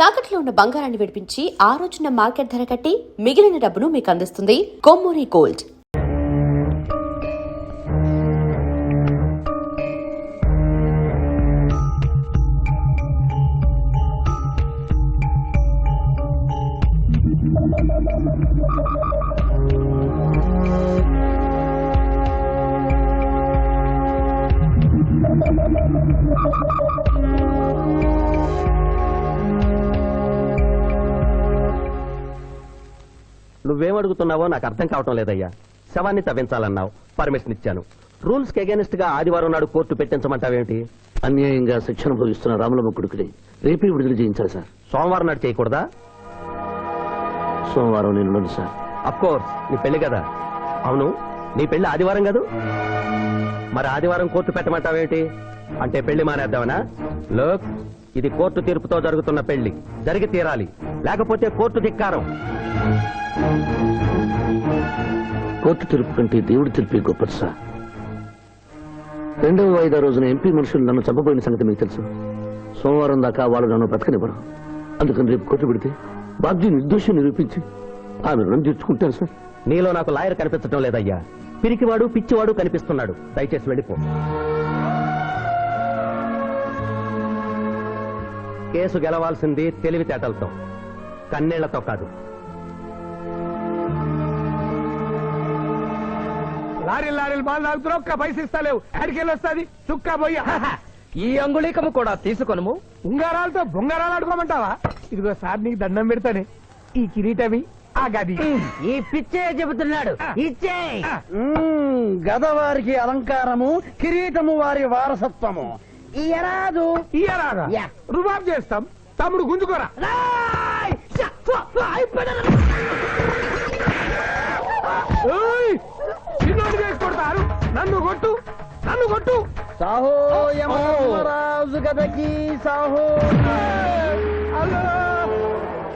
తాకట్లో ఉన్న బంగారాన్ని విడిపించి ఆ రోజున మార్కెట్ ధర కట్టి మిగిలిన డబ్బును మీకు అందిస్తుంది కొమ్మూరి గోల్డ్. నువ్వేమడుగుతున్నావో నాకు అర్థం కావటం లేదయ్యా. శవాన్ని తవ్వించాలన్నావు, పర్మిషన్ ఇచ్చాను. రూల్స్ కి అగేనిస్ట్ గా ఆదివారం నాడు కోర్టు పెట్టించమంటావేంటి? అన్యాయంగా శిక్షణ భోగిస్తున్న రాములమ్మ కొడుకుని రేపే విడుదల చేయించాలి సార్. సోమవారం నాడు చేయకూడదా? సోమవారం నేను సార్. అఫ్ కోర్స్, నీ పెళ్లి కదా. అవును, నీ పెళ్లి ఆదివారం కాదు, మరి ఆదివారం కోర్టు పెట్టమంటావేంటి? అంటే పెళ్లి మానేద్దామనా? లోక్, ఇది కోర్టు తీర్పుతో జరుగుతున్న పెళ్లి, జరిగి తీరాలి, లేకపోతే కోర్టు ధిక్కారం. కోర్టు తీర్పు కంటే దేవుడి తీర్పే గొప్పది సార్. 2వ వాయిదా రోజున ఎంపీ మనుషులు నన్ను చంపబోయిన సంగతి మీకు తెలుసు. సోమవారం దాకా వాళ్ళు నన్ను బ్రతకనివ్వరు. అందుకని రేపు కోర్టు పెడితే బాబ్జీ నిర్దోషం నిరూపించి ఆమె రుణం తీర్చుకుంటాను సార్. నీలో నాకు లాయర్ కనిపించడం లేదయ్యా. పిరికివాడు పిచ్చివాడు కనిపిస్తున్నాడు. దయచేసి వెళ్ళిపో. కేసు గెలవాల్సింది తెలివితేటలతో, కన్నీళ్లతో కాదు. లారీలు బాల్ తాగుతున్నావు, ఒక్క పైస ఇస్తలేవు. అడికెళ్ళి వస్తుంది చుక్క పోయి. ఈ అంగుళీకము కూడా తీసుకొనుము. ఉంగారాలతో బొంగారాలు అడుకోమంటావా? ఇదిగో సార్, నీకు దండం పెడతానే. ఈ కిరీటమి, ఆ గది. ఈ పిచ్చే చెబుతున్నాడు, ఇచ్చే. గదవారికి అలంకారము, కిరీటము వారి వారసత్వము. ఇయరాదు ఇయ్యరాగా రుబాబ్ చేస్తాం. తమ్ముడు గుంజుకోరా. చిన్నోడు చేసి కొడతారు. నన్ను కొట్టు, నన్ను కొట్టు. సాహో యమరాజు గదకి సాహో.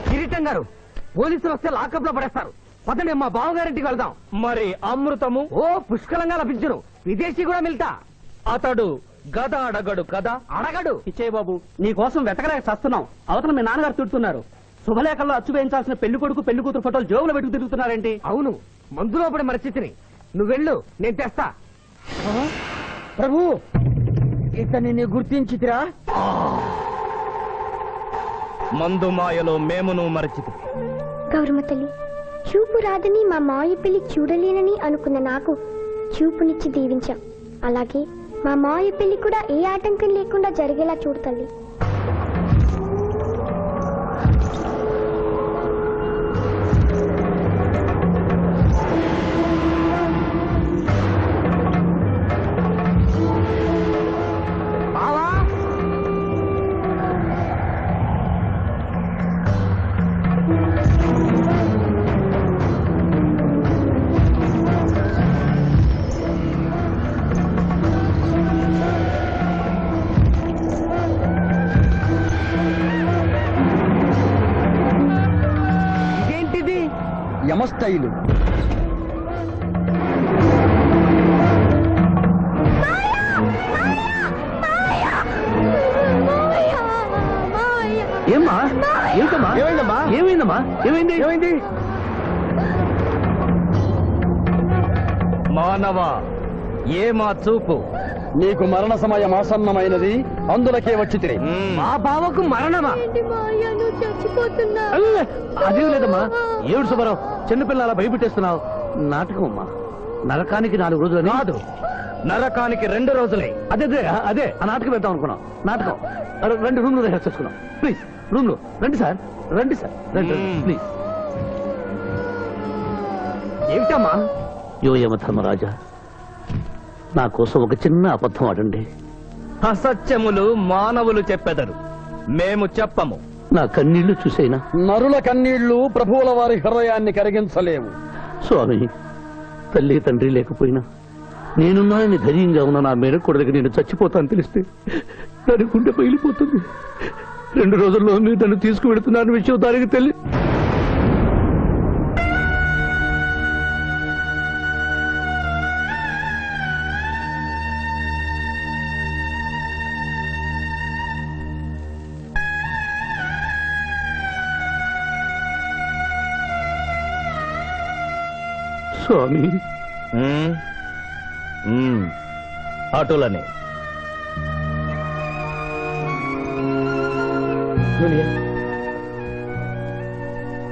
కిరీటం గారు, పోలీసులు వస్తే లాకప్ లో పడేస్తారు. పదండి, మా బావగారింటికి వెళ్దాం. మరి అమృతము? ఓ, పుష్కలంగా లభించును. విదేశీ కూడా మిల్తా. అతడు గద అడగడు కదా? అడగడు. ఇచ్చే బాబు, నీ కోసం వెతకలేక చస్తున్నాం. అవతల మీ నాన్నగారు తిడుతున్నారు. శుభలేఖల్లో అచ్చు వేయించాల్సిన పెళ్లి కొడుకు పెళ్లి కూతురు ఫోటోలు జోబులో పెట్టుకు తిరుగుతున్నారేంటి? అవును, మందులో పడి మరిచితిని. నువ్వు వెళ్ళు, నేను తెస్తా. ప్రభు, ఇతనిని గుర్తించితిరా? మందు మాయలో మేమును మరచితి. గౌరమ్మ తల్లి, చూపు రాదని మా మాయ పెళ్లి చూడలేనని అనుకున్న నాకు చూపునిచ్చి దీవించాం. అలాగే మా మాయ పెళ్లి కూడా ఏ ఆటంకం లేకుండా జరిగేలా చూడు తల్లి. యమస్థైలు. ఏమ్మా? ఏంటమ్మా? ఏమైందమ్మా? ఏమైందమ్మా? ఏమైంది? ఏమైంది? మానవ, ఏ మా చూపు? నీకు మరణ సమయం ఆసన్నమైనది, అందులకే వచ్చి తిని. మా బావకు మరణమా? అదేం లేదమ్మా. ఏడు సుబ్బారావు, చిన్నపిల్లల భయపెట్టేస్తున్నావు. నాటకం అమ్మా. నరకానికి 4 రోజులు కాదు, నరకానికి 2 రోజులే. అదే అదే ఆ నాటకం వెళ్తాం అనుకున్నాం. నాటకం. 2 రూమ్లు రిహార్స్ చేసుకున్నాం. ప్లీజ్, రూమ్ లో రండి సార్. రండి సార్, రండి ప్లీజ్. ఏమిటమ్మా? యో యమ ధర్మరాజా, నా కోసం ఒక చిన్న అబద్ధం ఆడండి. అసత్యములు మానవులు చెప్పెదరు, మేము చెప్పము. నా కన్నీళ్లు చూసేనా? నరుల కన్నీళ్లు ప్రభువుల వారి హృదయాన్ని కరిగించలేవు. స్వామి, తల్లి తండ్రి లేకపోయినా నేనున్నానని ధైర్యంగా ఉన్న నా మేనకోడలికి నేను చచ్చిపోతాను తెలిస్తే దాని గుండె పగిలిపోతుంది. 2 రోజుల్లో మీరు నన్ను తీసుకువెడుతున్నారని విషయం దానికి తెలియదు. స్వామి ఆటోలనే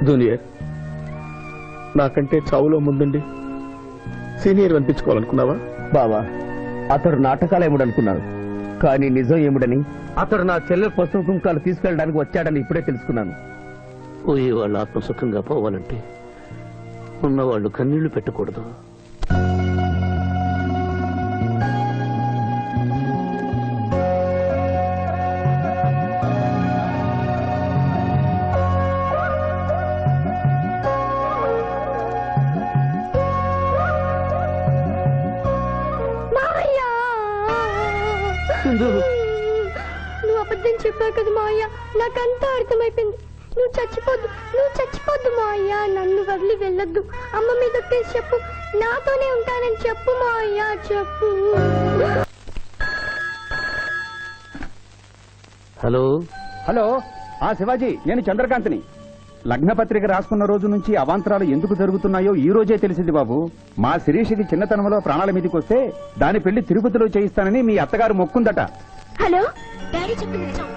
జూనియర్ నాకంటే చావులో ముందుండి సీనియర్ అనిపించుకోవాలనుకున్నావా? బావా, అతడు నాటకాలు ఏముడనుకున్నాడు, కానీ నిజం ఏముడని అతడు నా చెల్లె పసుపు కుంకాలు తీసుకెళ్ళడానికి వచ్చాడని ఇప్పుడే తెలుసుకున్నాను. పోయే వాళ్ళు ఆత్మసుఖంగా పోవాలంటే ఉన్నవాళ్ళు కన్నీళ్లు పెట్టకూడదు. మాయా నువ్వు అబద్ధం చెప్పావు కదా మాయ, నాకంతా అర్థమైపోయింది. నువ్వు చచ్చిపోద్దు మాయ, నన్ను వదిలి వెళ్ళొద్దు. అమ్మ మీద ఒట్టేసి చెప్పు, నాతోనే ఉంటానని చెప్పు మాయ, చెప్పు. హలో హలో, శివాజీ, నేను చంద్రకాంత్ని. లగ్నపత్రిక రాసుకున్న రోజు నుంచి అవాంతరాలు ఎందుకు జరుగుతున్నాయో ఈ రోజే తెలిసింది బాబు. మా శిరీషకి చిన్నతనంలో ప్రాణాల మీదకి వస్తే దాని పెళ్లి తిరుపతిలో చేయిస్తానని మీ అత్తగారు మొక్కుందట. హలో, డాడీ చెప్పింది నిజం.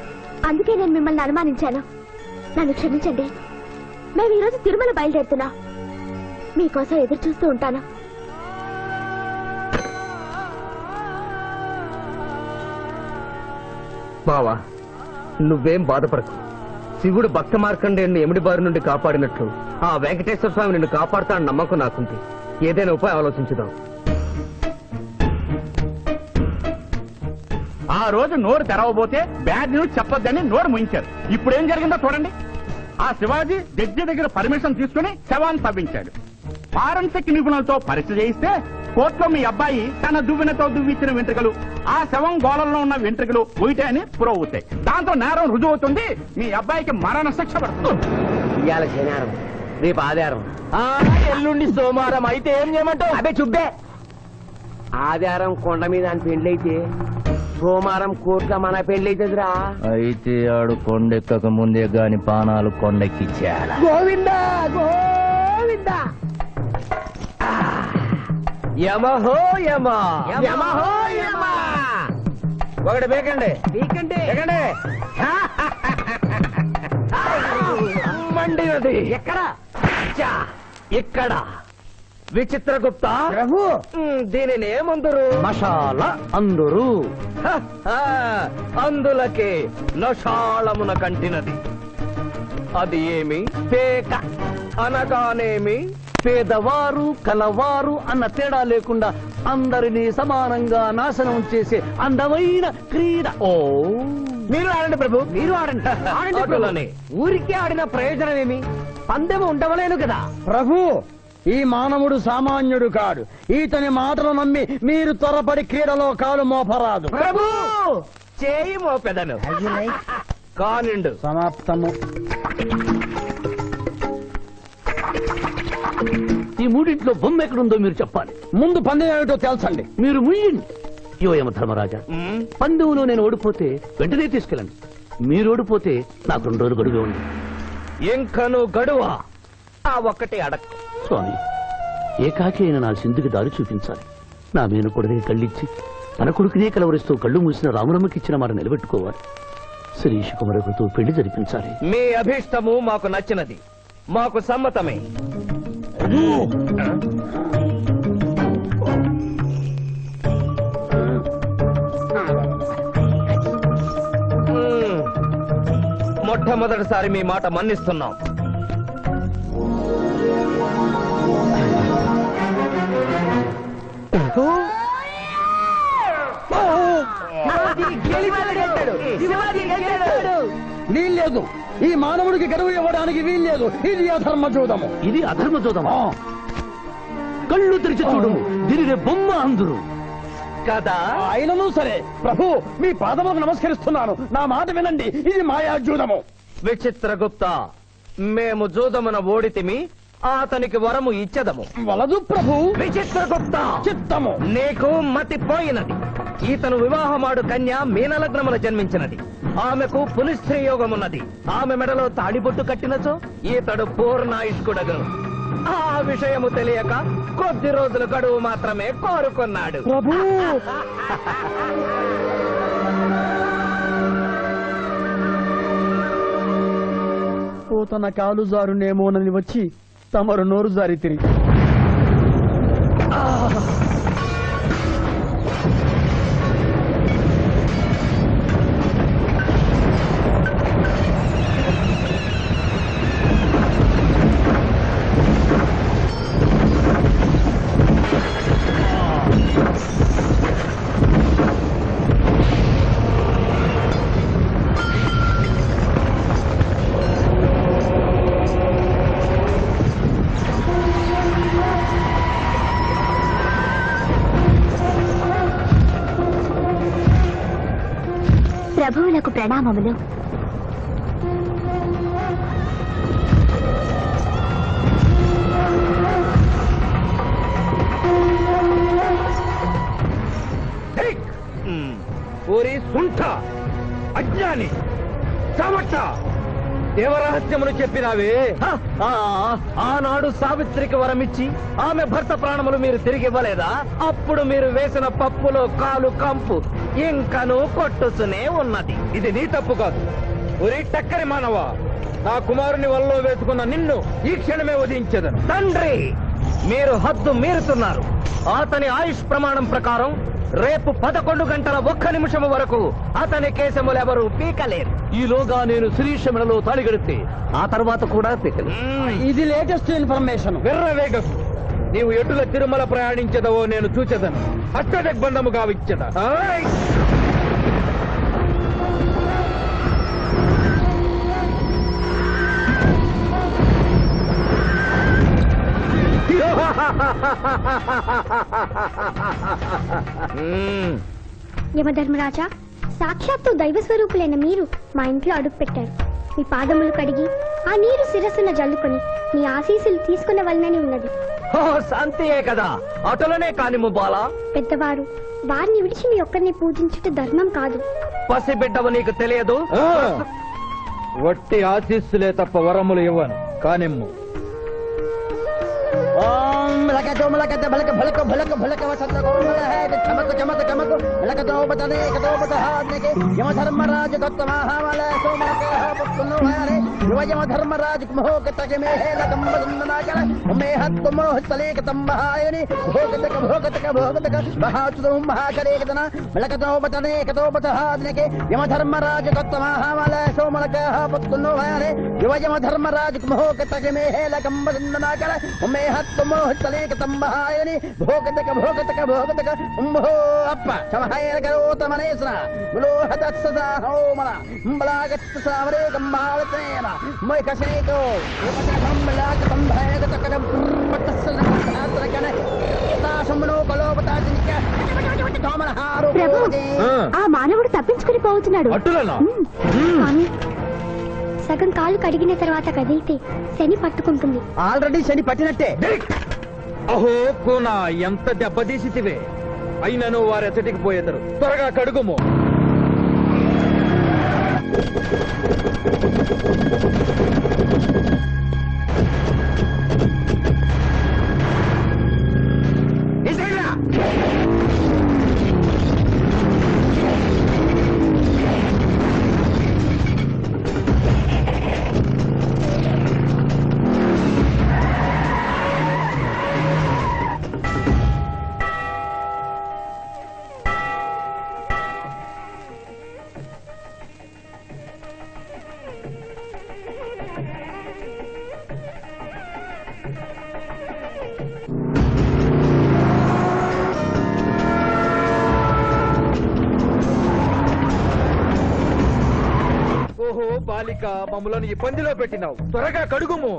అందుకే నేను మిమ్మల్ని అనుమానించాను. నన్ను క్షమించండి. మేము ఈరోజు తిరుమల బయలుదేరుతున్నా. మీకోసం ఎదురు చూస్తూ ఉంటాను. బావా, నువ్వేం బాధపడకు. శివుడు భక్త మార్కండేయుని ఎమిడి బారి నుండి కాపాడినట్లు ఆ వెంకటేశ్వర స్వామి నిన్ను కాపాడుతాడని నమ్మకం నాకుంది. ఏదైనా ఉపాయం ఆలోచించుదాం. ఆ రోజు నోరు తెరవబోతే బ్యాడ్ న్యూస్ చెప్పొద్దని నోరు ముయించారు. ఇప్పుడు ఏం జరిగిందో చూడండి. ఆ శివాజీ జడ్జి దగ్గర పర్మిషన్ తీసుకుని శవాన్ని తవ్వించాడు. ఫారెన్సిక్ నిపుణులతో పరీక్ష చేయిస్తే కోర్టులో మీ అబ్బాయి తన దువ్వెనతో దువ్విచ్చిన వెంట్రుకలు ఆ శవం గోళంలో ఉన్న వెంట్రుకలు ఒకటే అని ప్రూవ్ అవుతాయి. దాంతో నేరం రుజువు అవుతుంది. మీ అబ్బాయికి మరణ శిక్ష పడుతుంది. ఇవాళ శనివారం, రేపు ఆదివారం, ఎల్లుండి సోమవారం. అయితే ఏం చేయమంటావు? అదే చుబ్బే. ఆదివారం కొండ మీద అని పెండ్లైతే సోమవారం కోట్ల మన పెండ్లైతుందిరా. అయితే ఆడు కొండెక్కక ముందే గాని పానాలు కొండెక్కిచ్చాడు. గోవిందా గోవిందా. యమహో యమ, యమహో యమ. ఒకటి బేకండి, బేకండి. మండి అది ఎక్కడ? ఇక్కడ. విచిత్రగుప్త ప్రభు, దీనిని ఏమందరు? మషాల అందరూ అందులకే నషాళమున కంటినది. అది ఏమి? పేక అనగానేమి? పేదవారు కలవారు అన్న తేడా లేకుండా అందరినీ సమానంగా నాశనం చేసే అందమైన క్రీడ. ఓ, మీరు ఆడండి ప్రభు, మీరు ఆడండి. ఆడండి. ఊరికే ఆడిన ప్రయోజనం ఏమి? పందెము ఉండవలేను కదా ప్రభు. ఈ మానవుడు సామాన్యుడు కాడు. ఈతని మాటలు నమ్మి మీరు త్వరపడి క్రీడలో కాలు మోపరాదు. ప్రభు, చేయి మోపెదను. కానిండు. సమాప్తము. ఈ మూడింట్లో బొమ్మ ఎక్కడుందో మీరు చెప్పాలి. ముందు పందెం ఏమిటో తెలుసండి. మీరు ముయ్యండి. యోయమ ధర్మరాజా, పందెంలో నేను ఓడిపోతే వెంటనే తీసుకెళ్ళండి. మీరు ఓడిపోతే నాకు 2 రోజులు గడువే ఉంది. ఇంకను గడువా? ఆ ఒక్కటే అడక్. స్వామి, ఏకాకి అయిన నా సింధుకి దారి చూపించాలి. నా మేను కొడుకుని కళ్ళిచ్చి తన కొడుకునే కలవరిస్తూ కళ్ళు మూసిన రాములమ్మకి ఇచ్చిన మాట నిలబెట్టుకోవాలి. శిరీష్ కుమారుడితో పెళ్లి జరిపించాలి. మీ అభీష్టము మాకు నచ్చినది, మాకు సమ్మతమే. మొట్టమొదటిసారి మీ మాట మన్నిస్తున్నాం. వీల్లేదు. ఈ మానవుడికి గడువు ఇవ్వడానికి వీల్లేదు. ఇది అధర్మ జూదము. ఇది అధర్మ జోదమా? కళ్ళు తెరిచి చూడము, దీనినే బొమ్మ అందరు కదా. అయినను సరే ప్రభు, మీ పాదములకు నమస్కరిస్తున్నాను. నా మాట వినండి. ఇది మాయాజూదము. విచిత్రగుప్త, మేము జూదమున ఓడితిమి, అతనికి వరము ఇచ్చదము. వలదు ప్రభు. విచిత్రగుప్త, చిత్తము. నీకు మతి పోయినది. ఈతను వివాహమాడు కన్య మీనలగ్నమున జన్మించినది. ఆమెకు పునిస్త్రీ యోగమున్నది. ఆమె మెడలో తాడిబొట్టు కట్టినచో ఈతడు పూర్ణాయుష్కుడగను. ఆ విషయము తెలియక కొద్ది రోజుల గడువు మాత్రమే కోరుకున్నాడు. ప్రభు తన కాలు జారునేమోనని వచ్చి తమరు నోరు జారి తిరిగి ప్రభువులకు ప్రణామములు. ఊరి సుంఠ అజ్ఞాని చమట దేవరహస్యమును చెప్పినావే. ఆనాడు సావిత్రికి వరమిచ్చి ఆమె భర్త ప్రాణములు మీరు తిరిగి ఇవ్వలేదా? అప్పుడు మీరు వేసిన పప్పులో కాలు కంపు ఇంకను కొట్టుసునే ఉన్నది. ఇది నీ తప్పు కాదు. ఒరే టక్కరి మానవ, నా కుమారుని వల్ల వేసుకున్న నిన్ను ఈ క్షణమే వధించదను. తండ్రి, మీరు హద్దు మీరుతున్నారు. అతని ఆయుష్ ప్రమాణం ప్రకారం రేపు 11 గంటల 1 నిమిషం వరకు అతని కేశములెవరూ పీకలేరు. ఈలోగా నేను శ్రీశమలలో తాళిగడితే ఆ తర్వాత కూడా ఇది లేటెస్ట్ ఇన్ఫర్మేషన్. వెర్రవేగకు. నీవు ఎటుల తిరుమల ప్రయాణించదవో నేను చూచెదను. అష్టదిగ్బంధము గావిచ్చద. యమధర్మరాజా, సాక్షాత్తు దైవ స్వరూపులైన మీరు మా ఇంట్లో అడుగు పెట్టారు. మీ పాదములు కడిగి ఆ నీరు శిరస్సున జల్లుకొని మీ ఆశీస్సులు తీసుకునే వలనని ఉన్నది. శాంతియే కదా, అటులనే కానిము బాలా. పెద్దవారు, వారిని విడిచి మీ ఒక్కరిని పూజించుట ధర్మం కాదు. పసిబిడ్డవు నీకు తెలియదు. వట్టి ఆశీస్సులే తప్ప వరములు ఇవ్వను. కానిమ్ము. యమధర్మరాజు యమధర్మరాజు తంబహాయని భోగతక భోగతక భోగతక ఉంభో అప్ప సమహాయన కరోతమనేశ్వర ములోహత సదా హోమన అంబలాగత్త సావరే గంబావతేన మై కసేతో అంబలాగ సంభాయగతక పట్టసలకన తాసమునో కలోపతాజినిక తోమనహారు. ప్రభు, ఆ మానవుడు తప్పించుకుని పోతున్నాడు. కానీ సగం కాలు కడిగిన తర్వాత కదిలితే శని పట్టుకుంటుంది. ఆల్రెడీ శని పట్టినట్టే. అహో కూనా, ఎంత దెబ్బతీసితివే. అయినను వారెచ్చటికి పోయేదరు. త్వరగా కడుగుము. ఓహో బాలిక, మమ్మలను ఇబ్బందిలో పెట్టినావు. త్వరగా కడుగుము.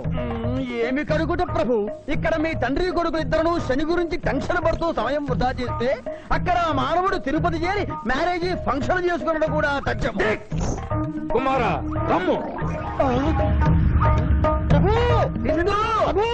ఏమి కడుగుట ప్రభు, ఇక్కడ మీ తండ్రి కొడుకు ఇద్దరు శని గురించి టెన్షన్ పడుతూ సమయం వృధా చేస్తే అక్కడ మానవుడు తిరుపతి చేరి మ్యారేజ్ ఫంక్షన్ చేసుకున్నాడు కూడా తథ్యం. కుమారా, రమ్ము. ప్రభు, ఇందు, ప్రభు.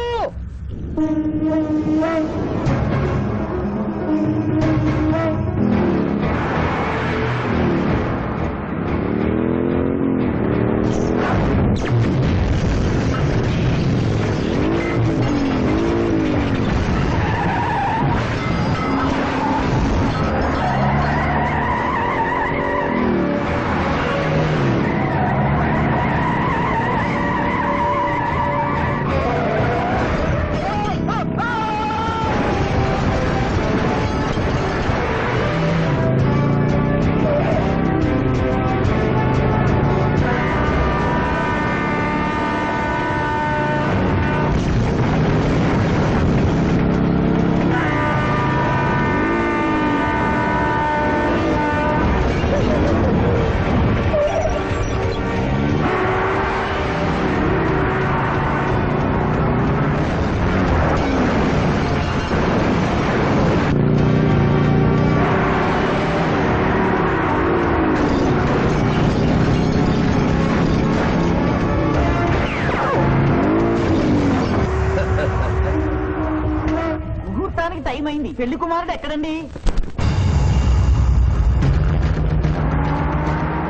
ఆలస్యమైంది. పెళ్లి కుమారుడు ఎక్కడండి?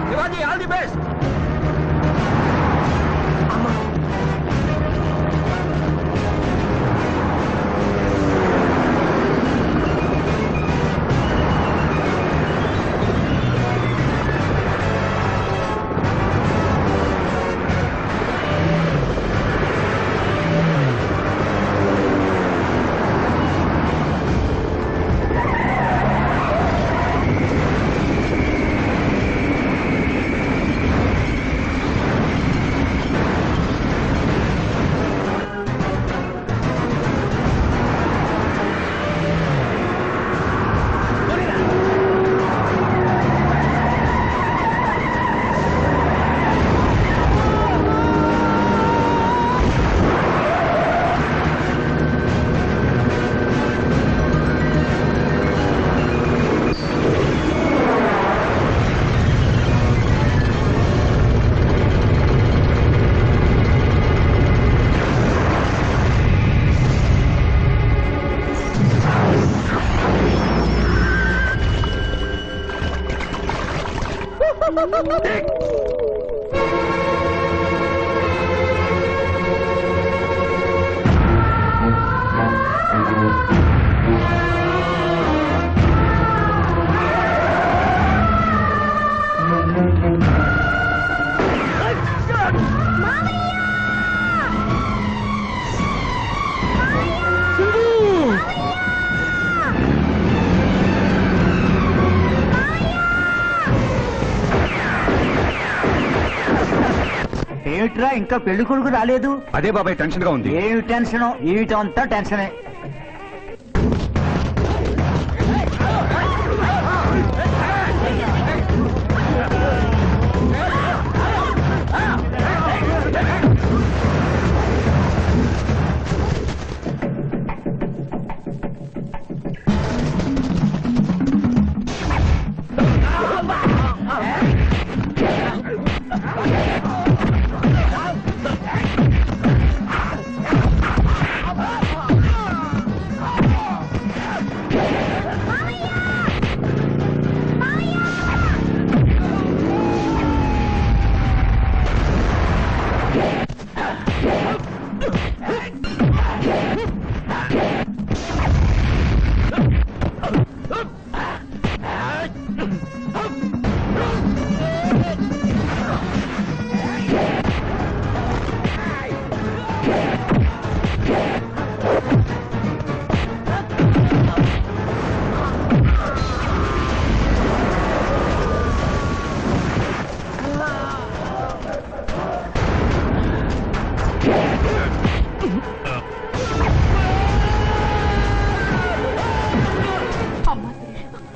Shivaji all the best. ఏమిట్రా ఇంకా పెళ్లి కొడుకు రాలేదు? అదే బాబాయ్ టెన్షన్ గా ఉంది. ఏమి టెన్షన్? ఏమిటంతా టెన్షనే.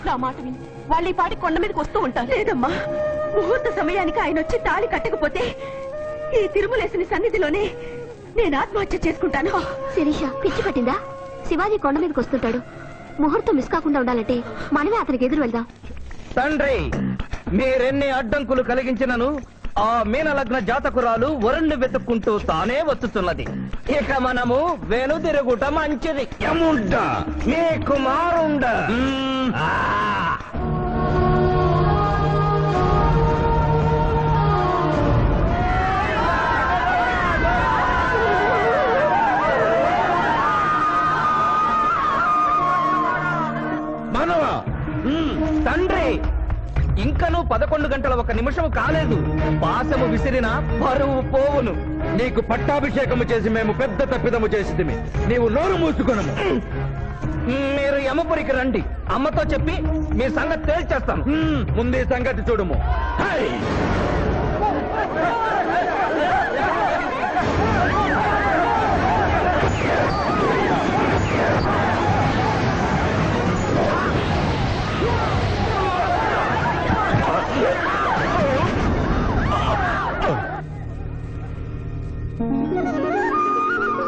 నా మాట విని వాళ్ళు ఈ పాటి కొండ మీదకి వస్తూ ఉంటారు. లేదమ్మా, ముహూర్త సమయానికి ఆయన వచ్చి తాళి కట్టకపోతే ఈ తిరుమలేసిన సన్నిధిలోనే నేను ఆత్మహత్య చేసుకుంటాను. శిరీష పిచ్చి పట్టిందా? శివాజీ కొండ మీదకి వస్తుంటాడు. ముహూర్తం మిస్ కాకుండా ఉండాలంటే మనమే అతనికి ఎదురు వెళ్దాం. తండ్రి, మీరెన్ని అడ్డంకులు కలిగించినను ఆ మీనలగ్న జాతకురాలు వరుణ్ణి వెతుక్కుంటూ తానే వచ్చుతున్నది. ఇక మనము వెనుదిరుగుట మంచిది. యముండ మీ కుమారుండ. మనవా తండ్రి, ఇంకనూ 11 గంటల 1 నిమిషం కాలేదు. పాసము విసిరిన పరువు పోవును. నీకు పట్టాభిషేకము చేసి మేము పెద్ద తప్పిదము చేసిదిమి. నీవు నోరు మూసుకొనము. మీరు యమపురికి రండి. అమ్మతో చెప్పి మీ సంగతి తేల్చేస్తాను. ముందే సంగతి చూడుము. హై!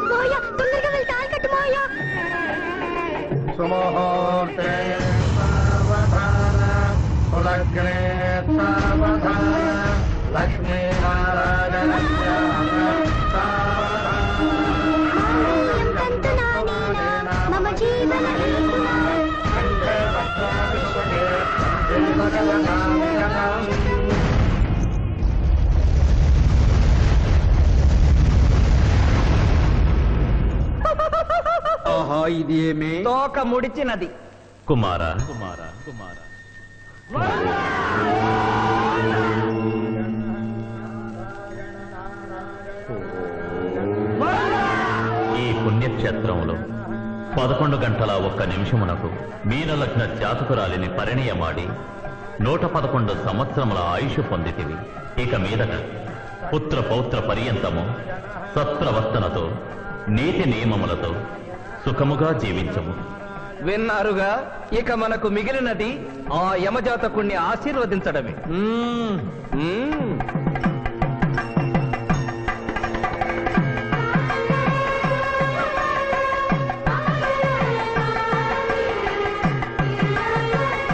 మాయా, తొందరగా వెళ్ళి తాళి కట్టు మాయా. సుముహూర్తే సావధాన కులగ్నే సావధాన లక్ష్మీనారాయణస్య మమ జీవన ఇది ఏమి తోక ముడిచినది. కుమారా ఈ పుణ్యక్షేత్రంలో 11 గంటల 1 నిమిషమునకు మీనలగ్న జాతకురాలిని పరిణయమాడి 111 సంవత్సరముల ఆయుష్ పొందితివి. ఇక మీదట పుత్ర పౌత్ర పర్యంతము సత్ప్రవర్తనతో నీతి నియమములతో సుఖముగా జీవించము. విన్నారుగా, ఇక మనకు మిగిలినది ఆ యమజాతకుణ్ణి ఆశీర్వదించడమే.